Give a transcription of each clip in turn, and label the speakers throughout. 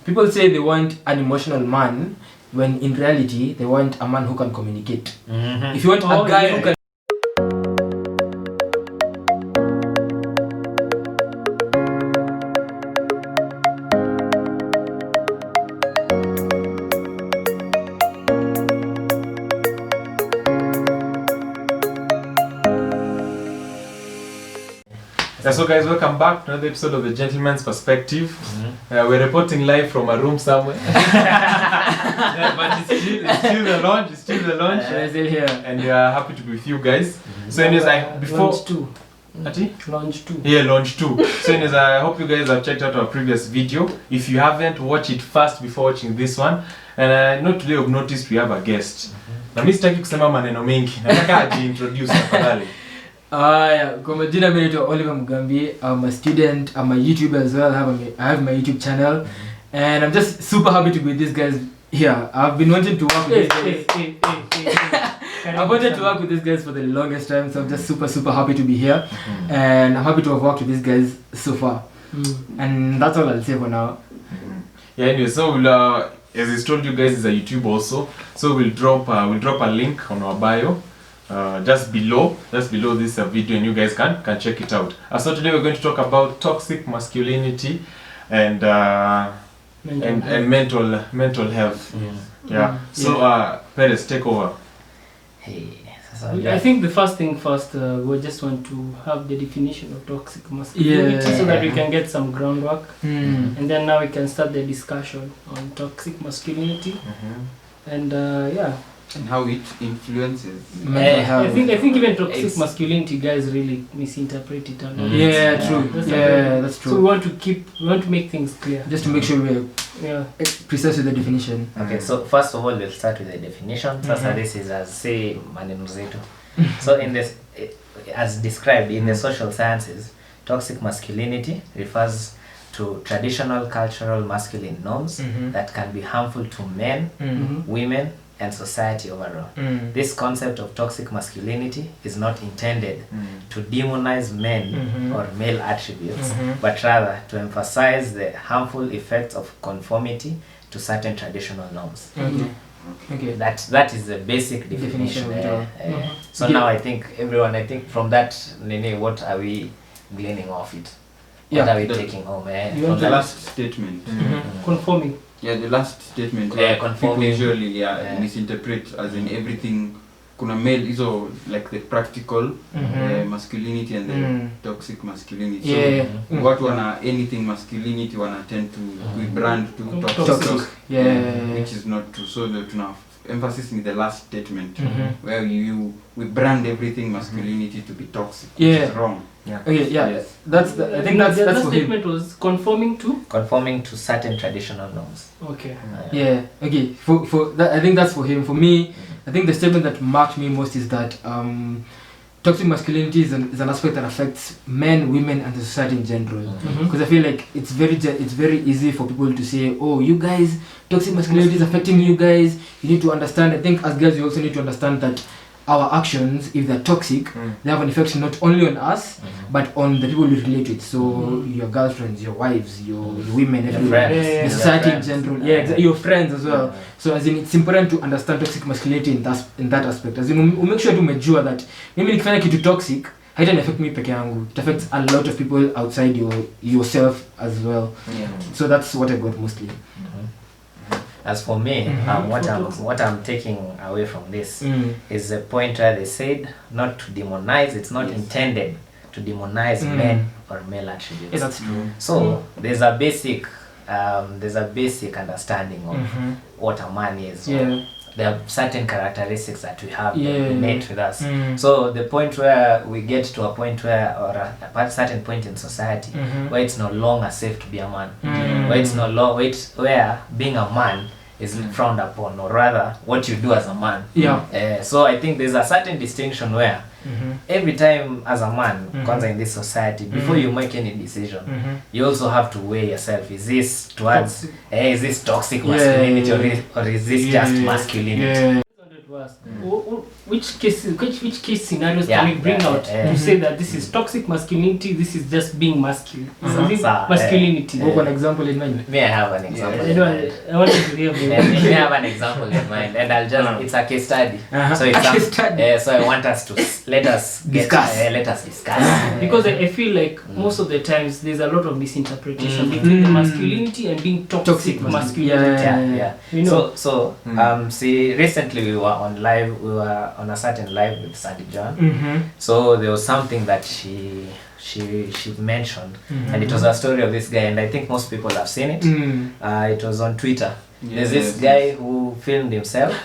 Speaker 1: people say they want an emotional man, when in reality they want a man who can communicate. If you want a guy who can
Speaker 2: So guys, welcome back to another episode of The Gentleman's Perspective. We're reporting live from a room somewhere. But it's still the launch.
Speaker 1: we're still here.
Speaker 2: And we are happy to be with you guys. So anyways, before...
Speaker 3: Launch 2.
Speaker 2: Yeah, launch 2. So anyways, I hope you guys have checked out our previous video. If you haven't, watch it first before watching this one. And not today you've noticed we have a guest. Na mimi sitaki kusema maneno mengi. Nataka ajiintroduce tafadhali.
Speaker 1: Kwa majina mimi naitwa Oliver Mugambi. I'm a student, I'm a YouTuber as well. I have my YouTube channel, and I'm just super happy to be with these guys here. I've been wanting to work with these guys. I've wanted to work with these guys for the longest time, so I'm just super happy to be here, and I'm happy to have worked with these guys so far. And that's all I'll say for now.
Speaker 2: Yeah, anyway, so we'll, as I told you guys, is a YouTube also. So we'll drop a link on our bio. Just below this video, and you guys can check it out. So today we're going to talk about toxic masculinity and mental health. Yeah. So Perez, take over.
Speaker 3: Hey, I think the first thing first, we just want to have the definition of toxic masculinity so that we can get some groundwork, and then now we can start the discussion on toxic masculinity, and
Speaker 4: and how it influences
Speaker 3: mental health. I think even toxic masculinity guys really misinterpret it.
Speaker 1: True. That's true.
Speaker 3: So we want to make things clear.
Speaker 1: Just to make sure we're precise with the definition.
Speaker 5: Okay, so first of all we'll start with the definition. Sasa this is as say maneno zetu. So in this, as described in the social sciences, toxic masculinity refers to traditional cultural masculine norms that can be harmful to men, women, and society overall. This concept of toxic masculinity is not intended to demonize men or male attributes, but rather to emphasize the harmful effects of conformity to certain traditional norms.
Speaker 1: Okay.
Speaker 5: That is the basic definition. So now I think from that, what are we gleaning off it? What are we taking home?
Speaker 4: From the last statement.
Speaker 3: Conforming.
Speaker 4: Yeah, the last statement. People usually misinterpret as in everything. Kuna male iso like the practical masculinity and the toxic masculinity. So what wana anything masculinity wana tend to brand to toxic. Which is not true. So tuna emphasis in the last statement where we brand everything masculinity to be toxic. Which is wrong.
Speaker 1: Okay,
Speaker 3: Yes.
Speaker 1: I think that's
Speaker 3: the statement was conforming
Speaker 5: to certain traditional norms.
Speaker 3: Okay.
Speaker 1: Okay. For that, I think that's for him. For me, I think the statement that marked me most is that toxic masculinity is an aspect that affects men, women, and the society in general. Because I feel like it's very easy for people to say, oh, you guys, toxic masculinity is affecting you guys. You need to understand. I think as guys, you also need to understand that our actions, if they're toxic, they have an effect not only on us, but on the people we relate with. So your girlfriends, your wives, your women, everyone, the society in general, your friends as well. So as in, it's important to understand toxic masculinity in that aspect. As in, we make sure to major that maybe nikifanya kitu toxic, haitani affect me peke yangu. It affects a lot of people outside yourself as well. So that's what I got mostly.
Speaker 5: As for me, what I'm taking away from this is the point where they said not to demonize. It's not intended to demonize men or male attributes.
Speaker 1: Yeah, that's true.
Speaker 5: So there's a basic understanding of what a man is. There are certain characteristics that we have innate with us. So the point where we get to a point where, or a certain point in society, where it's no longer safe to be a man, where it's where being a man is frowned upon, or rather what you do as a man. So I think there's a certain distinction where every time as a man, kwanza in this society, before you make any decision, you also have to weigh yourself. Is this towards is this toxic masculinity or is this just masculinity?
Speaker 3: to ask, which case scenarios can we bring out to say that this is toxic masculinity, this is just being masculine? Masculinity.
Speaker 1: An example in mind.
Speaker 5: May I have an example?
Speaker 3: I want to hear
Speaker 5: May I have an example in mind, and I'll just it's a case study. So it's so I want us to let us discuss.
Speaker 3: Because I feel like most of the times there's a lot of misinterpretation between the masculinity and being toxic masculinity.
Speaker 5: Yeah.
Speaker 3: You know?
Speaker 5: So see, recently we were on a certain live with Sandy John. So there was something that she mentioned, and it was a story of this guy, and I think most people have seen it. It was on Twitter. There's this guy who filmed himself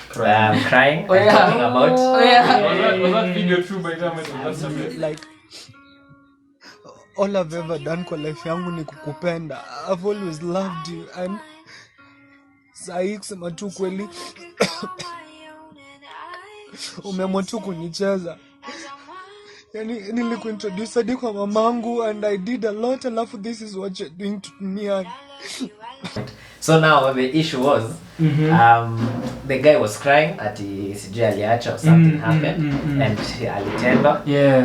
Speaker 5: crying and talking about.
Speaker 2: Was that video true by the time?
Speaker 6: Like, all I've ever done kwa life yangu ni kukupenda. I've always loved you, and sahi kusema tu kweli umeamua tu kunicheza. Yani nilikuintroduce hadi kwa mamangu, and I did a lot, alafu this is what you're doing to me.
Speaker 5: So now the issue was the guy was crying at sijui aliacha or something happened and alitenda.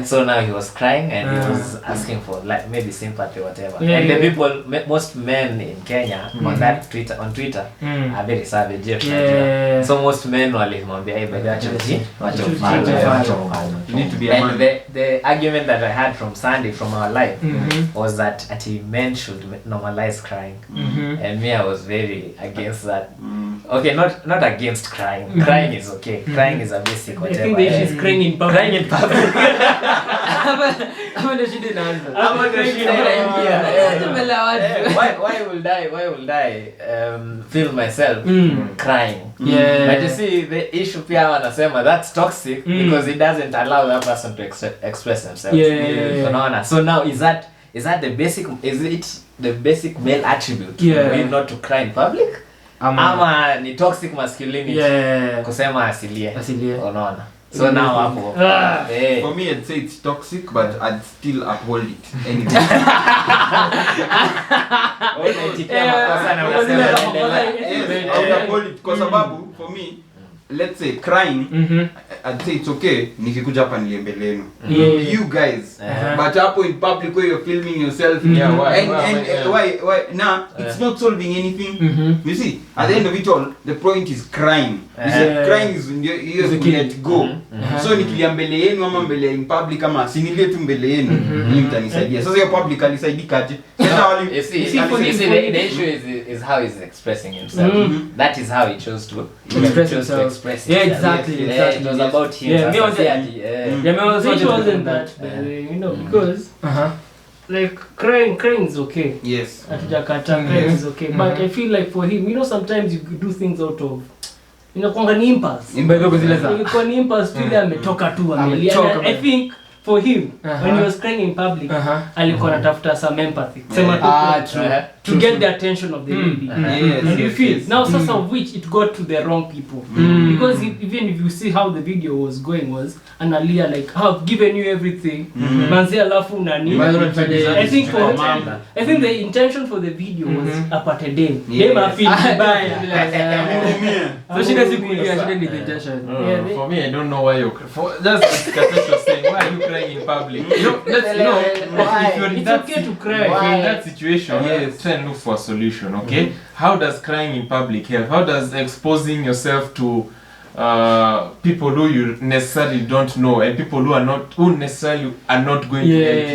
Speaker 5: So now he was crying and he was asking for like maybe sympathy or whatever. And the people, most men in Kenya on Twitter are very savage. So most men walimwambia hey baby acha
Speaker 4: you need to be a man.
Speaker 5: And the argument that I had from Sandy from our live was that men should normalize crying. And me, I was very against that. Okay, not against crying. Crying is okay. Crying is a basic whatever.
Speaker 3: I think that she's crying in public.
Speaker 5: Crying in public. Why would I feel myself crying? But you see, the issue pia wanasema that's toxic because it doesn't allow that person to express themselves. So now is that the basic? Is it the basic male attribute for you not to cry in public? Ama ni toxic masculinity kusema asilie. Unaona? So now hapo
Speaker 4: for me I'd say it's toxic, but I'd still uphold it anyway. I'd uphold it kwa sababu for me, let's say crying, I'd say it's okay nikikuja hapa niembele yenu. You guys, but hapo in public where you're filming yourself, why now it's not solving anything. You see, at the end of it all, the point is crying. Crying is you let go. So nikilia mbele yenu ama mbele in public ama sinilie tu mbele yenu, ni mtanisaidia. Sasa hiyo public alisaidika aje?
Speaker 5: The issue is how he's expressing himself. That is how he chose to express himself.
Speaker 1: Exactly.
Speaker 5: It was about him.
Speaker 3: It wasn't that, you know, because like crying is okay.
Speaker 4: Yes.
Speaker 3: Crying is okay. But I feel like for him, you know, sometimes you do things out of kwanga ni impulse. Ilikuwa ni impulse tu ile ametoka tu amelia. I think for him when he was crying in public alikuwa anatafuta some empathy. Sema to get the attention of the baby. And you feel now sasa of which it got to the wrong people. Because even if you see how the video was going was analia like I've given you everything. Manzi alafu nani. I think the intention for the video was apate dem. Dem afeel vibaya.
Speaker 1: So she doesn't need the intention.
Speaker 2: For me, I don't know why you're just as Katesh was saying, why are you crying in public? If you're in that
Speaker 3: to cry.
Speaker 2: If you're in that situation, try and look for a solution, okay? How does crying in public help? How does exposing yourself to people who you necessarily don't know and people who necessarily are not going to help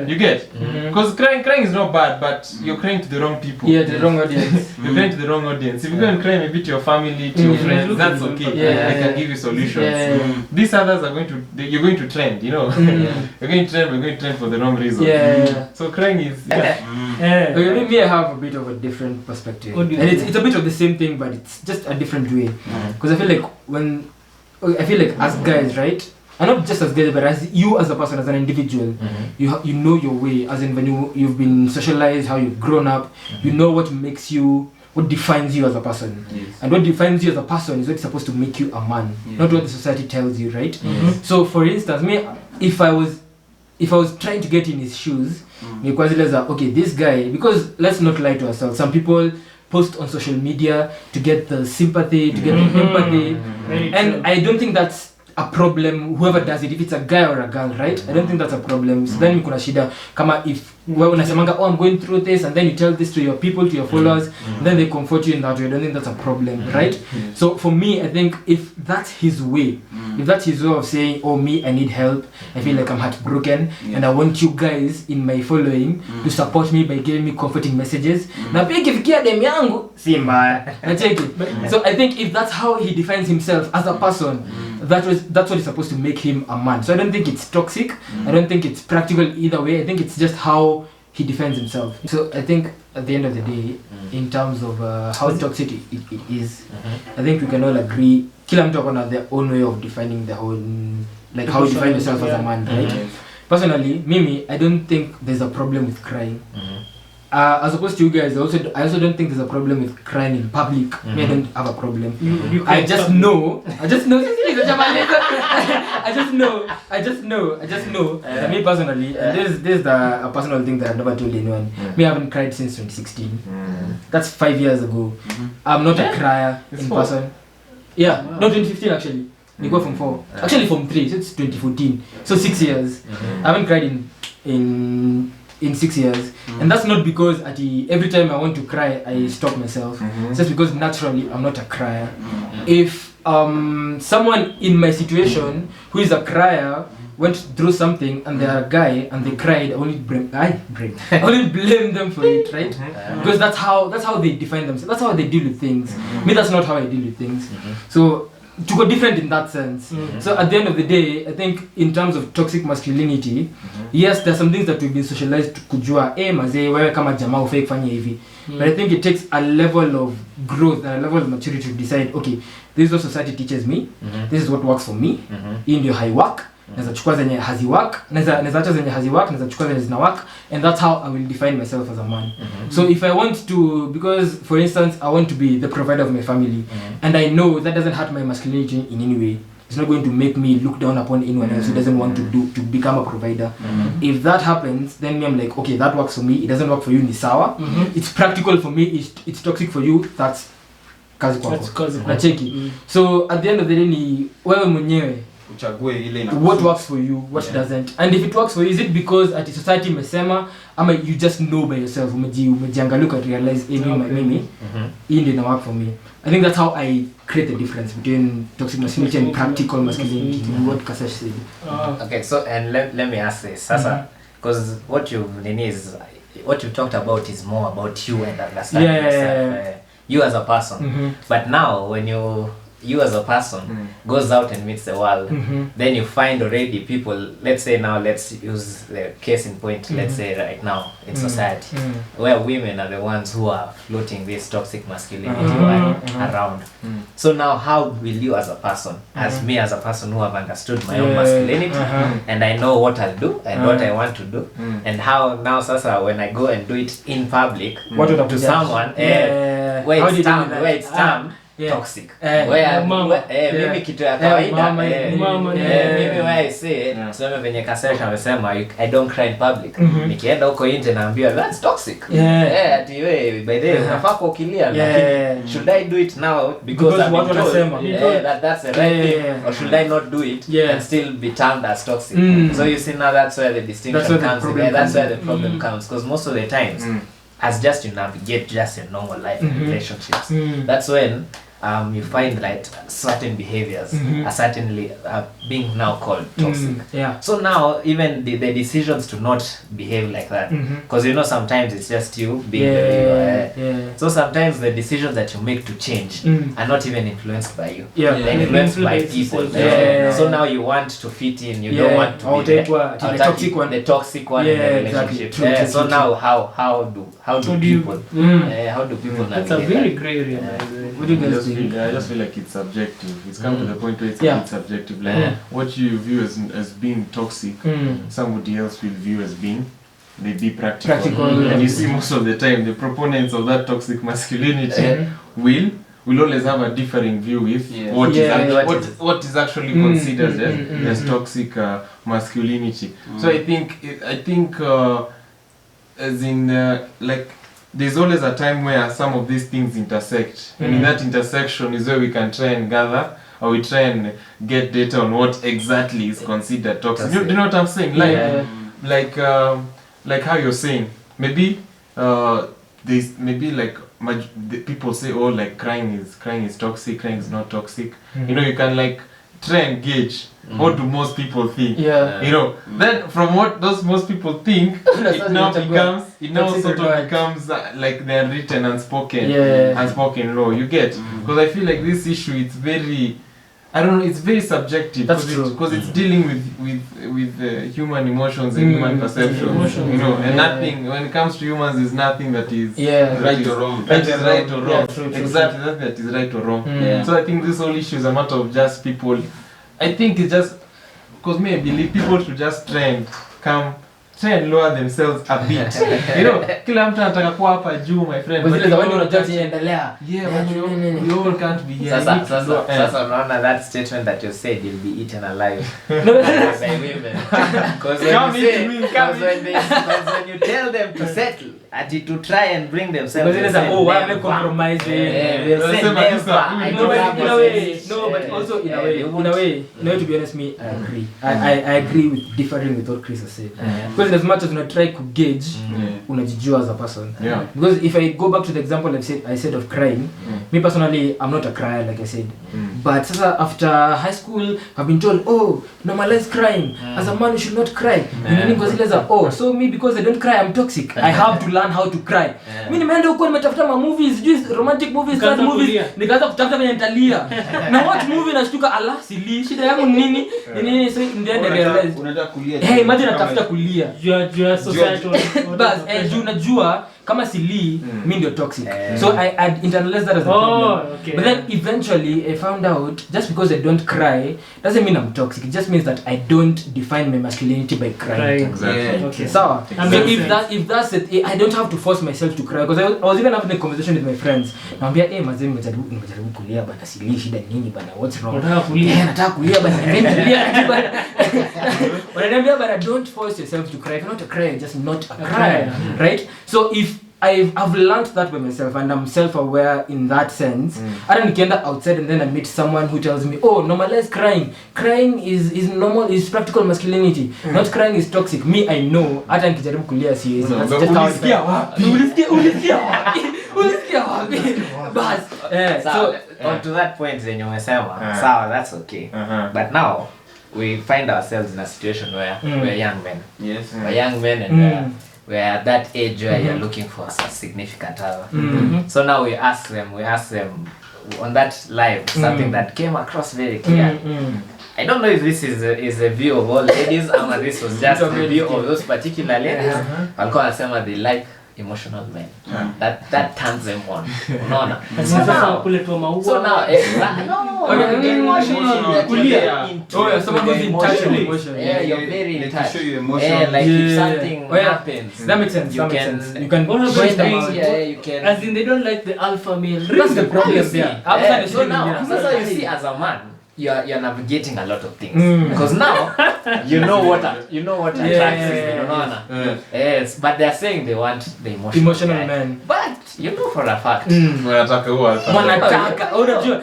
Speaker 2: you? You get? Because crying is not bad, but you're crying to the wrong people.
Speaker 1: The wrong audience.
Speaker 2: You're crying to the wrong audience. If you go and cry maybe to your family, to your friends, that's okay. They can give you solutions. These others are you're going to trend, you know. We're going to trend for the wrong reason. So crying is
Speaker 1: Maybe I have a bit of a different perspective. And it's a bit of the same thing, but it's just a different way. Because I feel like as guys, right? And not just as guys, but as you as a person, as an individual, you know your way. As in when you've been socialized, how you've grown up, you know what defines you as a person. And what defines you as a person is what's supposed to make you a man, not what the society tells you, right? So for instance, me, if I was trying to get in his shoes, okay, this guy, because let's not lie to ourselves, some people post on social media to get the sympathy, to get the empathy. And I don't think that's a problem, whoever does it, if it's a guy or a girl, right? I don't think that's a problem. So then kuna shida kama if wewe unasemanga, oh, I'm going through this, and then you tell this to your people, to your followers, then they comfort you in that way. I don't think that's a problem, right? So for me, I think if that's his way, if that's his way of saying, oh, me, I need help, I feel like I'm heartbroken, and I want you guys in my following to support me by giving me comforting messages. Na pia kifikia dem yangu si mbaya. So I think if that's how he defines himself as a person, that's what is supposed to make him a man. So I don't think it's toxic. I don't think it's practical either way. I think it's just how he defends himself. So I think at the end of the day, in terms of how toxic it is, I think we can all agree, kila mtu akona their own way of defining the whole, like how you define yourself as a man, right? Personally, Mimi, I don't think there's a problem with crying. As opposed to you guys, I also don't think there's a problem with crying in public. Me, I don't have a problem. I just know. I just know. That me personally, and this is a personal thing that I've never told anyone. Me, I haven't cried since 2016. That's 5 years ago. I'm not a crier in person. Yeah, no, 2015 actually. We go from 4. Actually from 3, so it's 2014. So 6 years. I haven't cried in 6 years, and that's not because every time I want to cry I stop myself. It's just because naturally I'm not a crier. If someone in my situation who is a crier went through something and they're a guy and they cried, I only blame them for it, right? Because that's how they define themselves. That's how they deal with things. Me, that's not how I deal with things. So to go different in that sense. So at the end of the day, I think in terms of toxic masculinity, yes, there's some things that we've been socialized to kujua, mazee, wewe kama jamaa ufai kufanya hivi. But I think it takes a level of growth and a level of maturity to decide, okay, this is what society teaches me, this is what works for me, hii ndio hai work, naweza chukua zenye hazi work, naweza acha zenye hazi work, naweza chukua zenye zina work, and that's how I will define myself as a man. So if I want to, because for instance I want to be the provider of my family, and I know that doesn't hurt my masculinity in any way, it's not going to make me look down upon anyone else who doesn't want to become a provider. If that happens, then me, I'm like, okay, that works for me, it doesn't work for you, ni sawa. It's practical for me, it's toxic for you, that's kazi kwako. Nacheki. So at the end of the day ni wewe mwenyewe what works for you, what doesn't. And if it works for you, is it because at society imesema ama you just know by yourself, umejiangalia to realize mimi hii ndio ina work for me. I think that's how I create the difference between toxic masculinity and practical masculinity, what Kasesh said.
Speaker 5: Okay, so and let me ask this sasa, because what you've talked about is more about you and understanding yourself, you as a person. But now when you as a person goes out and meets the world, then you find already people, let's say now, let's use the case in point, let's say right now in society, where women are the ones who are floating this toxic masculinity around. So now how will you as a person, as me as a person who have understood my own masculinity, and I know what I'll do and what I want to do, and how now sasa when I go and do it in public to someone, where it's termed toxic. Mimi kitu ya kawaida mimi why say tuseme venye Kasesha amesema I don't cry in public. Nikienda huko nje naambiwa that's toxic. Ati wewe by the way unafaa kukilia, lakini should I do it now because I'm what wanasema that's the right thing, or should I not do it and still be termed as toxic? So you see now that's where the distinction comes in. That's where the problem comes, because most of the times as just you navigate just your normal life and relationships, that's when you find like certain behaviors are certainly being now called toxic. So now even the decisions to not behave like that, because you know sometimes it's just you being the way you are. So sometimes the decisions that you make to change are not even influenced by you. They're influenced by people. So now you want to fit in, you don't want to be the toxic one in the relationship. So now how do people
Speaker 3: That's a very gray area.
Speaker 1: What do you guys think?
Speaker 2: I just feel like it's subjective. It's come to the point where it's a bit subjective. Like what you view as being toxic, somebody else will view as being maybe practical. And you see most of the time the proponents of that toxic masculinity will always have a differing view with what is actually considered as toxic masculinity. So I think as in like there's always a time where some of these things intersect, and in that intersection is where we can try and gather, or we try and get data on what exactly is considered toxic. Do you know what I'm saying? Like how you're saying, maybe there's maybe like people say, oh, like crying is toxic, crying is not toxic. You know, you can like try and gauge what do most people think. You know, then from what those most people think, it now sort of becomes like the unwritten, unspoken law. You get? Because I feel like this issue, it's very, I don't know, it's very subjective. Because it's dealing with human emotions and human perceptions. You know, and nothing, when it comes to humans, there's nothing that is
Speaker 4: right or wrong.
Speaker 2: That is right or wrong.
Speaker 3: True.
Speaker 2: Exactly, nothing that is right or wrong. So I think this whole issue is a matter of just people. I think it's just because me, I believe people should just try and lower themselves a bit. You know, kila mtu anataka kuwa hapa juu, my friend.
Speaker 1: But when you're not endelea.
Speaker 2: We all can't be here.
Speaker 5: Sasa unaona that statement that you said, you'll be eaten alive by women. Because when you tell them to settle, to try and bring themselves to settle,
Speaker 1: I'm compromising.
Speaker 5: They'll say never.
Speaker 1: No, but also in a way, to be honest, me, I agree. I agree with differing with what Chris has said. Because as much as you try to gauge, unajijua as a person. Because if I go back to the example I said of crying, me personally, I'm not a crier, like I said. But after high school, I've been told, oh, normalize crying. As a man, you should not cry. So me, because I don't cry, I'm toxic. I have to learn how to cry. Mimi nimeenda huko nimetafuta movies, romantic movies, sad movies, nikaanza kutafuta kwenye nitalia. Na watch movie nashtuka sili, shida yangu nini? So in the end I realized
Speaker 4: unataka kulia.
Speaker 1: imagine natafuta kulia.
Speaker 3: Jua society.
Speaker 1: But unajua kama sili, mimi ndio toxic. So I internalized that as a problem.
Speaker 3: Okay.
Speaker 1: But then eventually I found out just because I don't cry doesn't mean I'm toxic. It just means that I don't define my masculinity by crying.
Speaker 2: Exactly.
Speaker 3: Okay.
Speaker 1: So if that's it, I don't have to force myself to cry, because I was even having a conversation with my friends. Naambia mazee nimejaribu kulia bana, sili shida nini bana, what's wrong? Nataka kulia bana, nimelia bana. Wananiambia bana, don't force yourself to cry. If you're not a crier, just not a crier, right? So if I've learned that by myself and I'm self-aware in that sense. Hata nikienda outside and then I meet someone who tells me, oh, normalize crying. Crying is normal, is practical masculinity. Not crying is toxic. Me, I know. Hata nikijaribu kulia siwezi. That's just how
Speaker 2: ulisikia wapi?
Speaker 1: Ulisikia wapi? Bas.
Speaker 5: So on to that point then you umesema, sawa, that's okay. But now we find ourselves in a situation where we're young men.
Speaker 4: Yes.
Speaker 5: We're young men and we're at that age where you're looking for a significant other. So now we ask them on that live something that came across very clear. I don't know if this is a view of all ladies or this was just the view of those particular ladies. Walikuwa wanasema they like emotional men. That turns them on. Unaona? So now
Speaker 1: someone who's in touch with emotion.
Speaker 5: Yeah, you're very in touch.
Speaker 4: Show you emotion.
Speaker 5: Like if something happens,
Speaker 1: that makes sense. You can
Speaker 5: you can.
Speaker 3: As in they don't like the alpha male.
Speaker 1: That's the problem there.
Speaker 5: So now you see as a man, you're navigating a lot of things because now you know what attracts you. Yes, but they're saying they want the emotional man. But you know for a fact
Speaker 2: Wanataka huwa
Speaker 1: wanataka unajua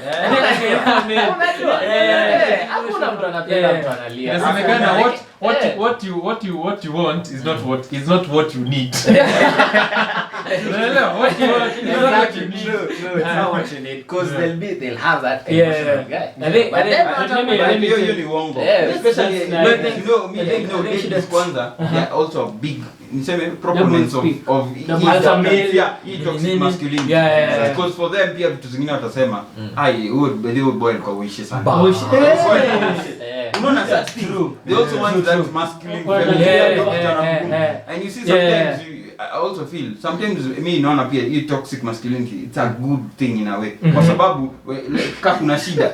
Speaker 5: hakuna mtu anapenda mtu analia.
Speaker 2: Inasemekana what you want is not what you need. Unaelewa? What you want is not what you need.
Speaker 5: True. It's not what you need because they'll have that emotional guy.
Speaker 4: Let me uongo. Especially you know ladies kwanza, they are also a big proponents of toxic masculinity. Because for them pia vitu zingine watasema huyo boy alikuwa uishi sana. Unaona, that's true. They also want that masculine and you see sometimes I also feel sometimes me naona pia hii toxic masculinity, it's a good thing in a way. Kwa sababu kama kuna shida,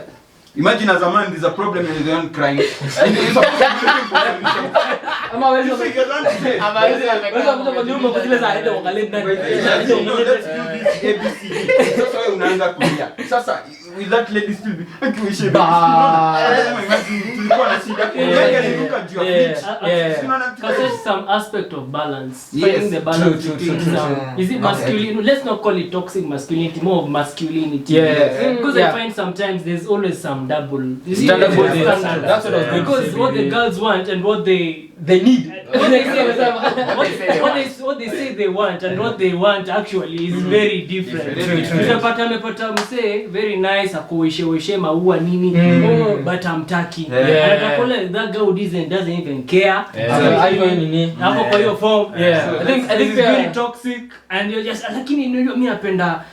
Speaker 4: imagine as a man there's a problem and you don't cry.
Speaker 1: Ama wewe mtu nyumba kwa zile za aende uangalie ndani.
Speaker 4: Sasa wewe unaanza kulia. Sasa will that lady still be akiwishe
Speaker 3: Because some aspect of balance.
Speaker 4: Yes.
Speaker 3: Finding the balance
Speaker 1: True.
Speaker 3: is it masculine? Let's not call it toxic masculinity, more of masculinity.
Speaker 1: Yeah.
Speaker 3: Because I find sometimes there's always some double
Speaker 1: Standard.
Speaker 3: standard.
Speaker 1: That's what I was going to
Speaker 3: Because
Speaker 1: say.
Speaker 3: what the girls want and what they
Speaker 1: need.
Speaker 3: what they say they want and what they want actually is very different. Utapata amepata msee very nice akuwishe maua nini but amtaki. Anataka that girl doesn't even care. Hapo kwa hiyo form. I think it's very toxic and you're just lakini mimi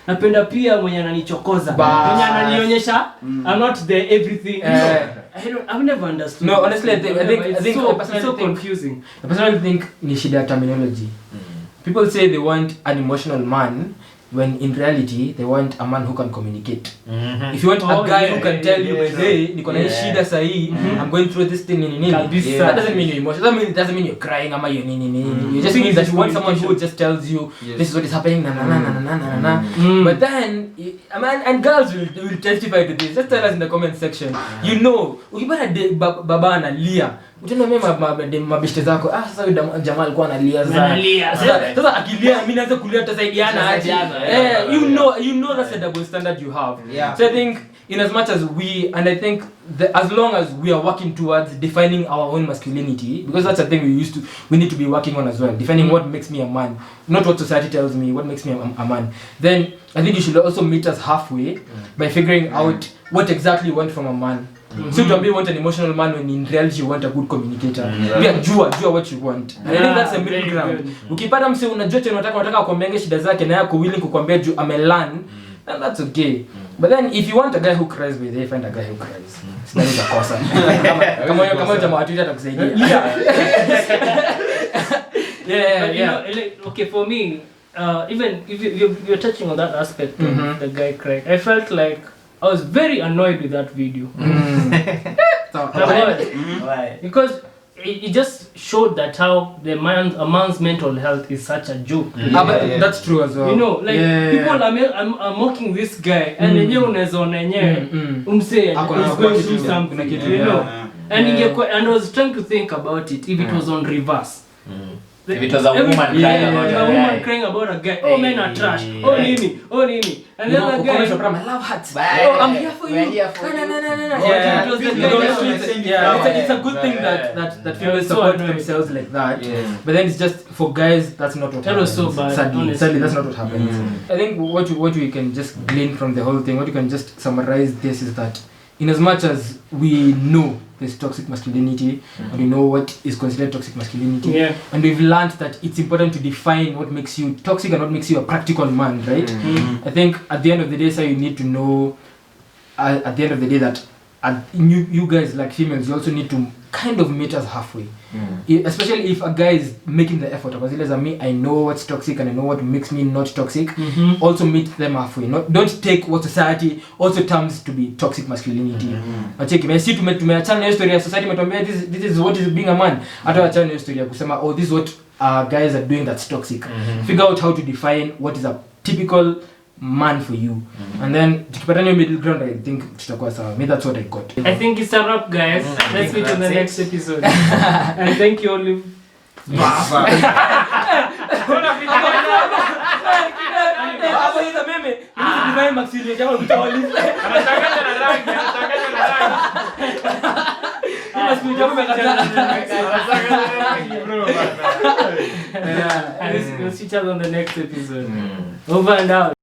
Speaker 3: napenda pia mwenye ananichokoza. Mwenye ananionyesha I'm not the everything. I've never understood.
Speaker 1: No, honestly, I think
Speaker 3: it's so confusing.
Speaker 1: I personally think ni shida ya terminology. People say they want an emotional man when in reality they want a man who can communicate. If you want a guy who can tell you, hey, niko na shida sahi, I'm going through this thing that doesn't mean you're emotional. That doesn't mean you're crying ama you're It just means that you want someone who just tells you this is what is happening But then a man and girls will testify to this. Just tell us in the comment section. You know, ukipata baba analia, utaona mimi mabishte zako sasa jamaa alikuwa analia sasa akilia mimi naanza kulia tutasaidiana aje. You know that's a double standard you have. So I think in as much as I think as long as we are working towards defining our own masculinity, because that's a thing we need to be working on as well, defining what makes me a man, not what society tells me what makes me a man. Then I think you should also meet us halfway by figuring out what exactly you want from a man. So don't be want an emotional man when in reality you want a good communicator. Jua what you want. And I think that's a middle ground. Ukipata mse unajua chenye unataka kuambia shida zake na yako willing kukwambia juu amelearn, then that's okay. But then if you want a guy who cries, find a guy who cries. Sina kosa. Kama jamaa watu atakusaidia.
Speaker 3: But you know, okay, for me, even if you're touching on that aspect of the guy crying, I felt like I was very annoyed with that video.
Speaker 5: Why?
Speaker 3: Because it just showed that how a man's mental health is such a joke.
Speaker 1: But that's true as well.
Speaker 3: You know, like people are mocking this guy and yenyewe unazoona yenyewe umse is going through something, you know. And I was trying to think about it if it was on reverse.
Speaker 5: If it was a woman crying about
Speaker 3: a woman crying about a guy, men are trash, nini. And then the guy,
Speaker 1: I love hearts. I'm here for you. No. It's a good thing that females support themselves like that. But then it's just for guys, that's not what happens.
Speaker 3: That was so bad.
Speaker 1: Sadly, that's not what happens. I think what we can just glean from the whole thing, what you can just summarize this is that in as much as we know there's toxic masculinity and we know what is considered toxic masculinity, and we've learned that it's important to define what makes you toxic and what makes you a practical man, right? I think at the end of the day, so you need to know at the end of the day that you guys like females, you also need to kind of meet us halfway. Especially if a guy is making the effort, because I know what's toxic and I know what makes me not toxic. Also meet them halfway. Don't take what society also terms to be toxic masculinity. Check me. See tumeachana na history ya society metuambia this is what is being a man. Hata achana na history ya kusema this is what guys are doing that's toxic. Figure out how to define what is a typical man for you, and then tukipata hiyo middle ground, I think tutakuwa sawa. Maybe that's what I got.
Speaker 3: I think it's a wrap, guys. Let's meet in the next episode. And thank you, Oliver. We'll see each other on the next episode. Over and out.